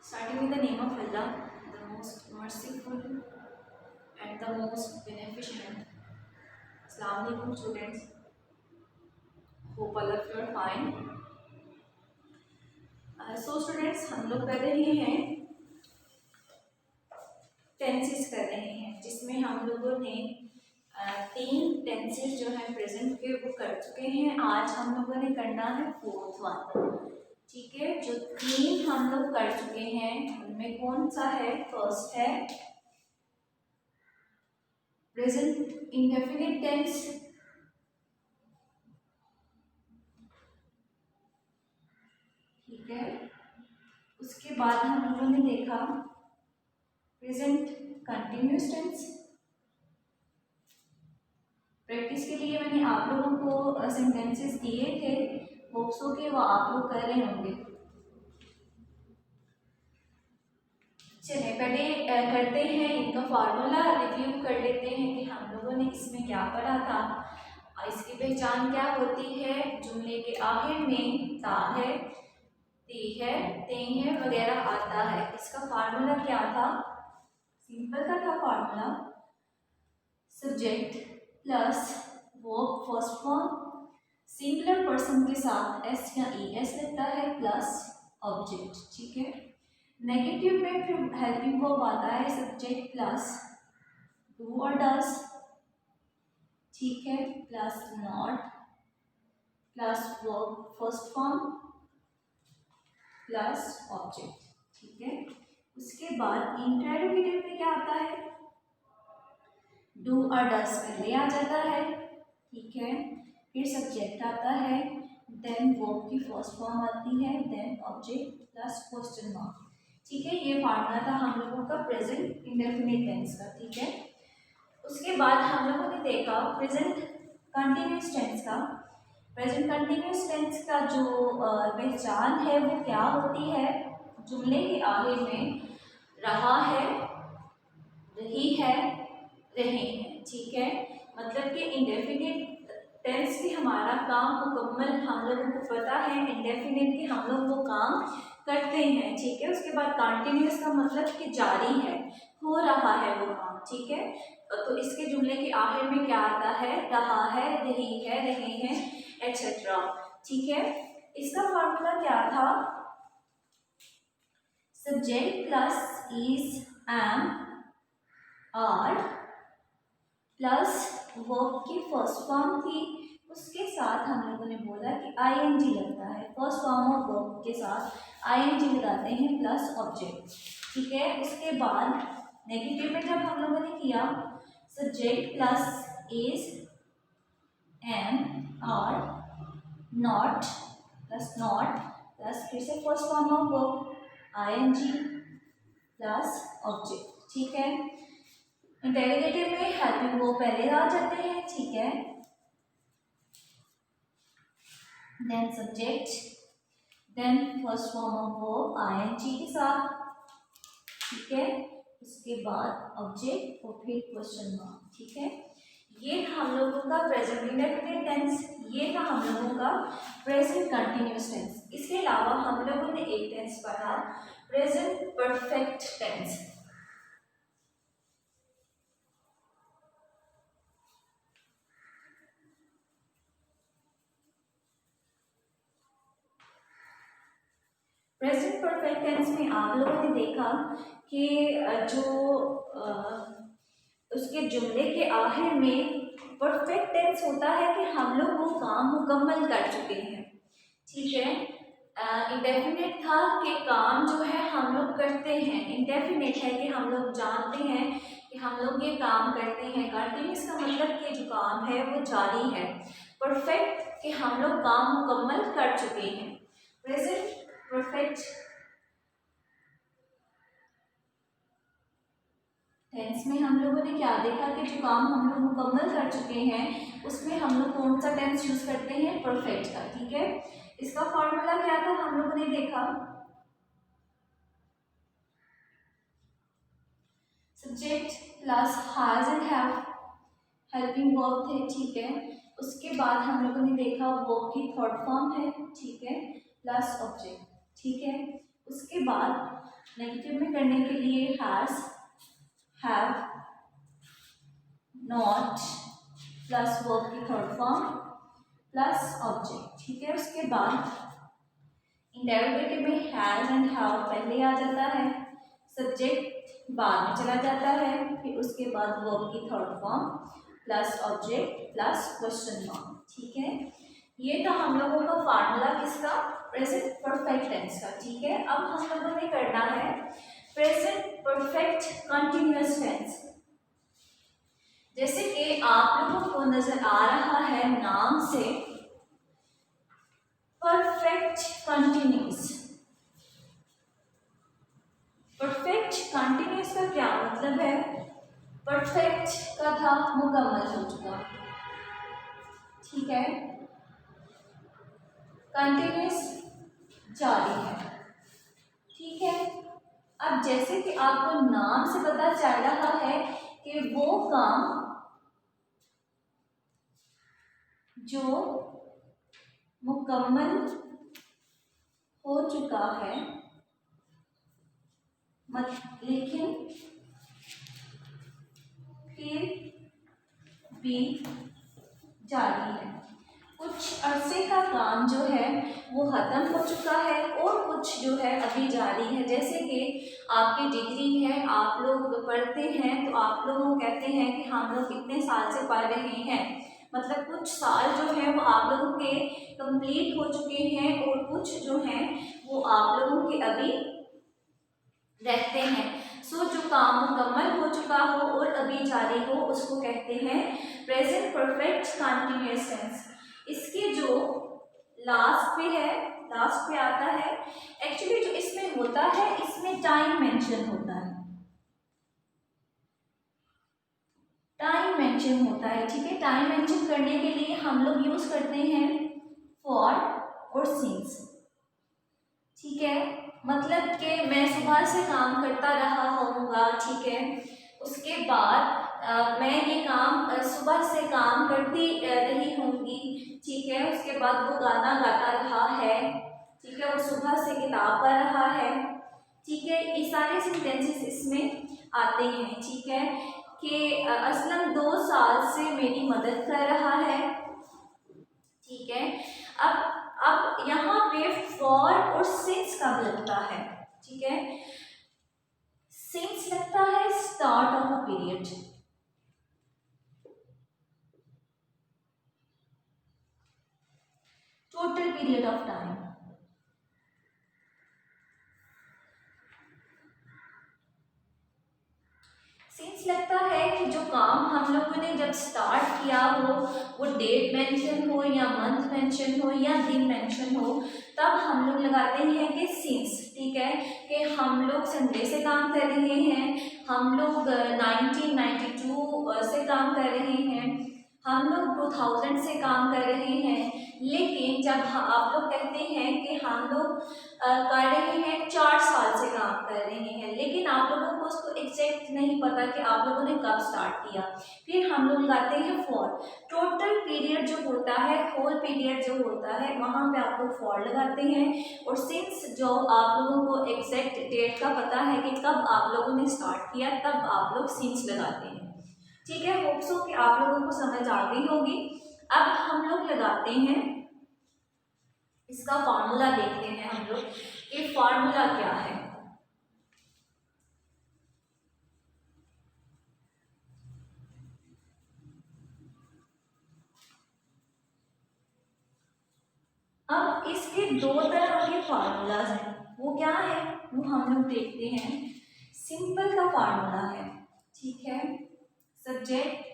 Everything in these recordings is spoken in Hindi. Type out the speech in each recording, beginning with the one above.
Starting with the name of Allah, the most merciful and the most beneficent. Assalamu alaikum students. Hope all of you are fine. So students, हम लोग कर रहे हैं टेंसेस कर रहे हैं, जिसमें हम लोगों ने 3 टेंसेस जो है प्रेजेंट के वो कर चुके हैं। आज हम लोगों ने करना है 4th वन। ठीक है, जो 3 हम लोग कर चुके हैं उनमें कौन सा है? फर्स्ट है प्रेजेंट इंडेफिनिट टेंस, ठीक है। उसके बाद हम लोगों ने देखा प्रेजेंट कंटिन्यूअस टेंस। प्रैक्टिस के लिए मैंने आप लोगों को सेंटेंसेस दिए थे, होप सो कि वो आप लोग कर रहे होंगे। चलिए पहले करते हैं इनका फार्मूला, रिव्यू कर लेते हैं कि हम लोगों ने इसमें क्या पढ़ा था और इसकी पहचान क्या होती है। जुमले के आखिर में ता है, ती है, ते है वगैरह आता है। इसका फार्मूला क्या था? सिंपल का था formula, subject plus verb first form, singular person के साथ एस या ई एस लगता है, प्लस ऑब्जेक्ट। ठीक है, नेगेटिव में फिर हेल्पिंग वर्ब आता है सब्जेक्ट प्लस डू और डज, ठीक है, plus not plus verb first form plus object. ठीक है, उसके बाद इंटरोगेटिव में क्या आता है? डू और डज पहले आ जाता है, ठीक है, फिर सब्जेक्ट आता है, देन वर्ब की फर्स्ट फॉर्म आती है, then object plus question mark. ठीक है, ये फार्मूला था हम लोगों का प्रेजेंट इंडेफिनिट टेंस का। ठीक है, उसके बाद हम लोगों ने देखा प्रेजेंट कंटिन्यूअस टेंस का। प्रेजेंट कंटिन्यूअस टेंस का जो पहचान है वो क्या होती है? जुमले के आगे में रहा है, रही है, रहे हैं। ठीक है, मतलब कि इंडेफिनिट टेंस की हमारा काम मुकम्मल हम लोगों को पता है, इंडेफिनिट के हम लोग वो काम करते हैं। ठीक है, उसके बाद कंटिन्यूअस का मतलब कि जारी है, हो रहा है वो काम। ठीक है, तो इसके जुमले के आखिर में क्या आता है? रहा है, रही है, रहे हैं, एटसेट्रा। ठीक है, इसका फॉर्मूला क्या था? Subject plus is, am, are plus verb की फर्स्ट फॉर्म थी, उसके साथ हम लोगों ने बोला कि आईएनजी लगता है, फर्स्ट फॉर्म ऑफ वर्ब के साथ आईएनजी लगाते हैं प्लस ऑब्जेक्ट। ठीक है, उसके बाद नेगेटिव में जब हम लोगों ने किया subject plus is, am, are, not plus फिर से first form of verb ING plus object. ठीक है, इंटेरोगेटिव में हेल्पिंग वर्ब पहले आ जाते हैं, ठीक है, then subject, then first form of verb ING के साथ, ठीक है, उसके बाद ऑब्जेक्ट और फिर क्वेश्चन मार्क। ठीक है, ये था हम लोगों का प्रेजेंट इंडेफिनिट टेंस, ये था हम लोगों का प्रेजेंट कंटिन्यूअस टेंस। इसके अलावा हम लोगों ने एक टेंस पढ़ा present perfect tense. Present perfect tense में आप लोगों ने देखा कि जो उसके जुमले के आखिर में परफेक्ट टेंस होता है कि हम लोग वो काम मुकम्मल कर चुके हैं। ठीक है, इंडेफिनिट था कि काम जो है हम लोग करते हैं, इंडेफिनिट है कि हम लोग जानते हैं कि हम लोग ये काम करते हैं। कंटिन्यूस का मतलब कि जो काम है वो जारी है। परफेक्ट कि हम लोग काम मुकम्मल कर चुके हैं। प्रेजेंट परफेक्ट टेंस में हम लोगों ने क्या देखा कि जो काम हम लोग मुकम्मल कर चुके हैं उसमें हम लोग कौन सा टेंस यूज करते हैं? परफेक्ट का। ठीक है, इसका फॉर्मूला क्या था हम लोगों ने देखा, subject plus has and have, helping verb थे। ठीक है, उसके बाद हम लोगों ने देखा वर्ब की थर्ड फॉर्म है, ठीक है, प्लस ऑब्जेक्ट। ठीक है, उसके बाद नेगेटिव में करने के लिए has, have, not plus verb की थर्ड फॉर्म प्लस ऑब्जेक्ट। ठीक है, उसके बाद इंटेरोगेटिव में हैज एंड हैव पहले आ जाता है, सब्जेक्ट बाद में चला जाता है, फिर उसके बाद वर्ब की third form plus object plus question mark. ठीक है, ये था हम लोगों का फार्मूला किसका, प्रेजेंट परफेक्ट टेंस का। ठीक है, अब हम लोगों ने करना है प्रेजेंट परफेक्ट कंटिन्यूअस टेंस। जैसे कि आप लोगों को नजर आ रहा है नाम से परफेक्ट कंटिन्यूअस। परफेक्ट कंटिन्यूअस का क्या मतलब है, परफेक्ट का था मुकम्मल हो चुका। ठीक है, कंटिन्यूअस जारी है। ठीक है, अब जैसे कि आपको नाम से पता चल रहा है कि वो काम जो मुकम्मल हो चुका है लेकिन फिर भी जारी है। कुछ अरसे का काम जो है वो ख़त्म हो चुका है और कुछ जो है अभी जारी है। जैसे कि आपकी डिग्री है, आप लोग पढ़ते हैं तो आप लोग कहते हैं कि हम लोग इतने साल से पढ़ रहे हैं, मतलब कुछ साल जो है वो आप लोगों के कंप्लीट हो चुके हैं और कुछ जो हैं वो आप लोगों के अभी रहते हैं। सो जो काम मुकम्मल हो चुका हो और अभी जारी हो उसको कहते हैं प्रेजेंट परफेक्ट कंटिन्यूअस टेंस। इसके जो लास्ट पे है, लास्ट पे आता है, एक्चुअली जो इसमें होता है इसमें टाइम मेंशन होता है, टाइम मेंशन होता है। ठीक है, टाइम मेंशन करने के लिए हम लोग यूज करते हैं फॉर और सिंस। ठीक है, मतलब कि मैं सुबह से काम करता रहा होऊंगा, ठीक है, उसके बाद मैं ये काम सुबह से काम करती रही होंगी, ठीक है, उसके बाद वो गाना गाता रहा है, ठीक है, वो सुबह से किताब पढ़ रहा है। ठीक है, ये सारे सेंटेंसेस इसमें आते हैं। ठीक है, कि असलम 2 साल से मेरी मदद कर रहा है। ठीक है, अब यहाँ पे फॉर और सिंस कब लगता है, ठीक है, सिंस लगता है start of a period, total period of time. Since लगता है कि जो काम हम लोगों ने जब स्टार्ट किया हो वो डेट मेंशन हो या मंथ मेंशन हो या दिन मेंशन हो, तब हम लोग लगाते हैं कि सिंस। ठीक है, कि हम लोग संडे से काम कर रहे हैं, हम लोग 1992 से काम कर रहे हैं, हम लोग 2000 से काम कर रहे हैं। लेकिन जब आप लोग कहते हैं कि हम लोग कर रहे हैं 4 साल से काम कर रहे हैं, लेकिन आप लोगों को उसको एग्जैक्ट नहीं पता कि आप लोगों ने कब स्टार्ट किया, फिर हम लोग लगाते हैं फॉर। टोटल पीरियड जो होता है, होल पीरियड जो होता है, वहाँ पे आप लोग फॉर लगाते हैं। और सिंस जो आप लोगों को एग्जैक्ट डेट का पता है कि कब आप लोगों ने स्टार्ट किया, तब आप लोग सिंस लगाते हैं। ठीक है, होप सो कि आप लोगों को समझ आ गई होगी। अब हम लोग लगाते हैं इसका फार्मूला, देखते हैं हम लोग कि फार्मूला क्या है। अब इसके 2 तरह के फार्मूलाज हैं, वो क्या है वो हम लोग देखते हैं। सिंपल का फार्मूला है, ठीक है, subject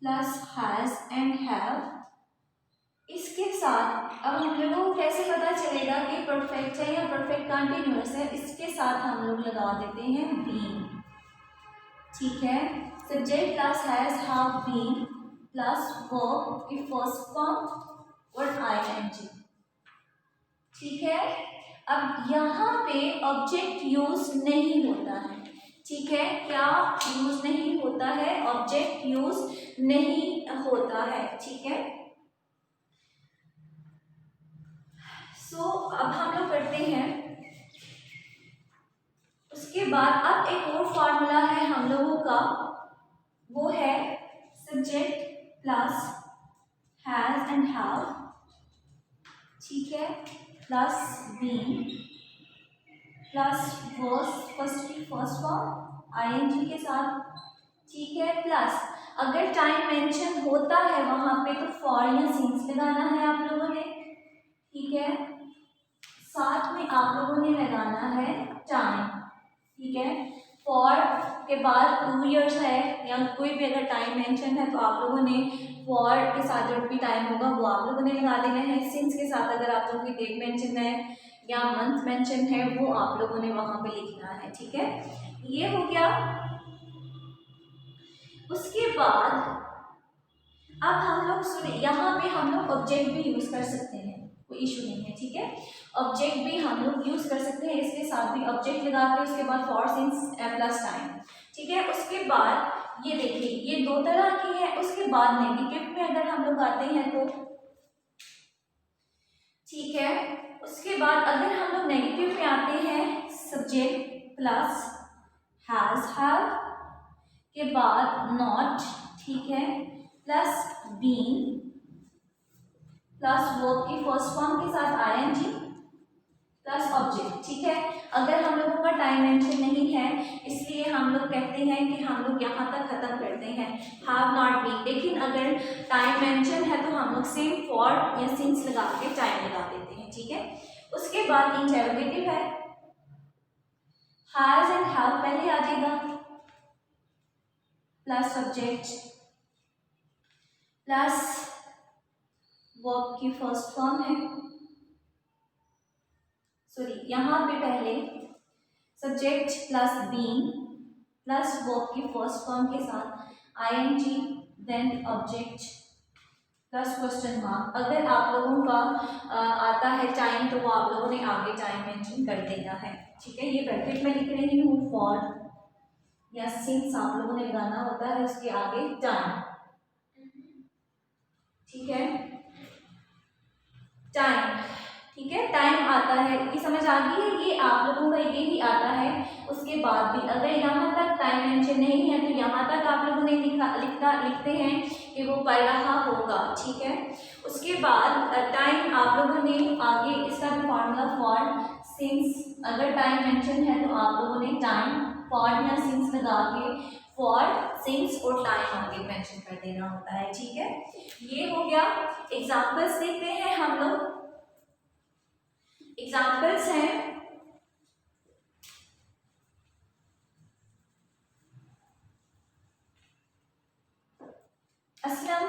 plus has and have. इसके साथ अब हम लोगों को कैसे पता चलेगा कि परफेक्ट है या परफेक्ट कंटिन्यूअस है, इसके साथ हम लोग लगा देते हैं बीन। ठीक है, subject plus has, have, been plus verb की फर्स्ट फॉर्म और आईएनजी। ठीक है, अब यहाँ पे ऑब्जेक्ट यूज नहीं होता है। ठीक है, क्या यूज नहीं होता है, ऑब्जेक्ट यूज नहीं होता है। ठीक है, सो अब हम लोग करते हैं प्लस हैज एंड हैव, ठीक है, plus been plus verbs first की फर्स्ट फॉर्म आईएनजी के साथ, ठीक है, प्लस अगर टाइम मेंशन होता है वहां पे तो फॉर या सिंस लगाना है आप लोगों ने, ठीक है, साथ में आप लोगों ने लगाना है टाइम, ठीक है, फॉर के बाद 2 इयर्स है या कोई भी अगर टाइम मेंशन है तो आप लोगों ने फॉर के साथ जो भी टाइम होगा वो आप लोगों ने लगा देना है, सिंस के साथ अगर आप लोगों की डेट मेंशन है या मंथ मेंशन है वो आप लोगों ने वहां पे लिखना है, ठीक है, ये हो गया। उसके बाद अब हम लोग सुने यहाँ पे हम लोग ऑब्जेक्ट भी यूज कर सकते हैं, कोई इशू नहीं है, ठीक है, ऑब्जेक्ट भी हम लोग यूज कर सकते हैं, इसके साथ भी ऑब्जेक्ट लगा के उसके बाद फॉर सिंस प्लस टाइम, ठीक है। उसके बाद ये देखिए ये 2 तरह की है। उसके बाद नेगेटिव में अगर हम लोग आते हैं तो, ठीक है, उसके बाद अगर हम लोग नेगेटिव में आते हैं सब्जेक्ट प्लस हैज हैव के बाद नॉट, ठीक है, प्लस बीन प्लस वर्ब की फर्स्ट फॉर्म के साथ आईएनजी प्लस ऑब्जेक्ट, ठीक है। अगर हम लोगों का टाइम मेंशन नहीं है इसलिए हम लोग कहते हैं कि हम लोग यहाँ तक खत्म करते हैं हैव नॉट बीन, लेकिन अगर टाइम मेंशन है तो हम लोग सेम फॉर या सिंस लगा के टाइम लगा देते हैं, ठीक है। उसके बाद इंटरोगेटिव है, हैज एंड हैव पहले आ जाएगा प्लस सब्जेक्ट प्लस वर्ब की फर्स्ट फॉर्म है, सॉरी यहाँ पे पहले subject plus been plus verb की फर्स्ट फॉर्म के साथ ING then object plus question mark. अगर आप लोगों का आता है टाइम तो वो आप लोगों ने आगे टाइम मेंशन कर देना है, ठीक है। ये ब्रैकेट में लिख रही हूँ फॉर या सिंस आप लोगों ने लगाना होता है उसके आगे टाइम, ठीक है, टाइम, ठीक है, टाइम आता है, ये समझ आ गई है, ये आप लोगों का ये ही आता है। उसके बाद भी अगर यहाँ तक टाइम मेंशन नहीं है तो यहाँ तक आप लोगों ने लिखते हैं कि वो पढ़ रहा होगा, ठीक है। उसके बाद टाइम आप लोगों ने आगे इसका भी फॉर्मूला फॉर सिंस, अगर टाइम मेंशन है तो आप लोगों ने टाइम फॉर या सिंस लगा के फॉर सिंस और टाइम आगे मेंशन कर देना होता है, ठीक है। ये हो गया। एग्जाम्पल्स देखते हैं हम लोग। एग्जाम्पल्स हैं असलम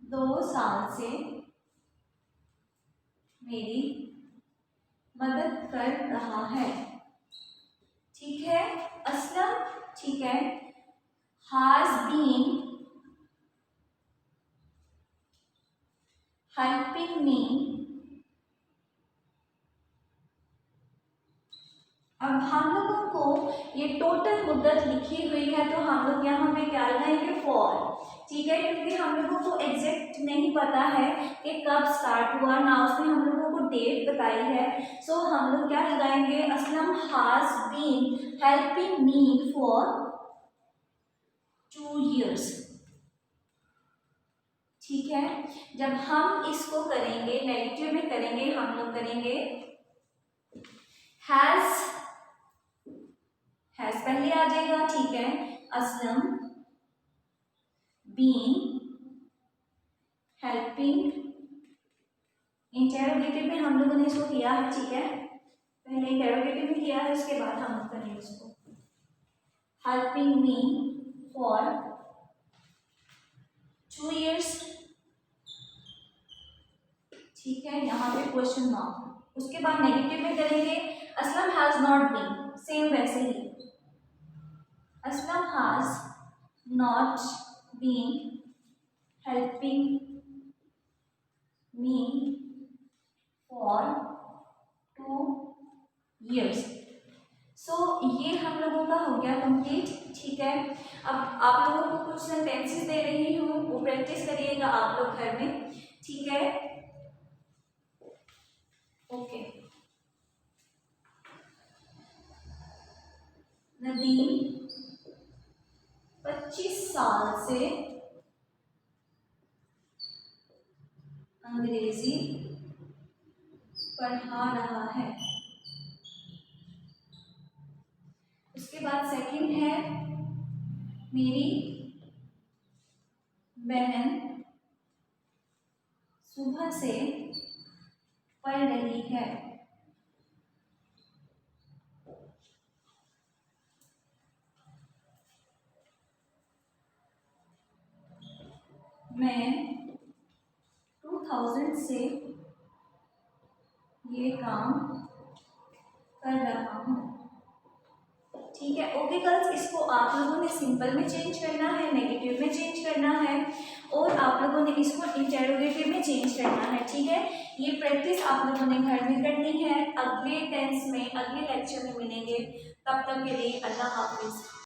2 साल से मेरी मदद कर रहा है, ठीक है। असलम, ठीक है, हैज बीन हेल्पिंग मी। अब हम लोगों को ये टोटल मुद्दत लिखी हुई है तो हम लोग यहाँ पे क्या लगाएंगे फॉर, ठीक है, क्योंकि हम लोगों को एग्जैक्ट नहीं पता है कि कब स्टार्ट हुआ ना उसने हम लोगों को डेट बताई है, सो हम लोग क्या लगाएंगे Aslam has been helping me for 2 years, ठीक है। जब हम इसको करेंगे नेगेटिव में करेंगे हम लोग करेंगे हैज पहले आ जाएगा, ठीक है, असलम बीन हेल्पिंग, इंटेरोगेटिव में हम लोगों ने इसको किया है, ठीक है, पहले इंटेरोगेटिव में किया है उसके बाद हम लोग करेंगे इसको हेल्पिंग मी फॉर 2 years, ठीक है, यहाँ पे क्वेश्चन मार्क। उसके बाद नेगेटिव में करेंगे Aslam has not been, same वैसे ही Aslam has not been helping me for 2 years। So ये हम लोगों का हो गया कंप्लीट, ठीक है। अब आप लोगों को कुछ सेंटेंसेस दे रही हूँ वो प्रैक्टिस करिएगा आप लोग घर में, ठीक है, ओके। नदीम 25 साल से अंग्रेजी पढ़ा रहा है। उसके बाद सेकंड है, मेरी बहन सुबह से पढ़ रही है। मैं 2000 से ये काम कर रहा हूँ। ठीक है। ओके गर्ल्स, इसको आप लोगों ने सिंपल में चेंज करना है, नेगेटिव में चेंज करना है, और आप लोगों ने इसको इंटेरोगेटिव में चेंज करना है। ठीक है। ये प्रैक्टिस आप लोगों ने घर में करनी है। अगले टेंस में, अगले लेक्चर में मिलेंगे। तब तक के लिए अल्लाह हाफिज।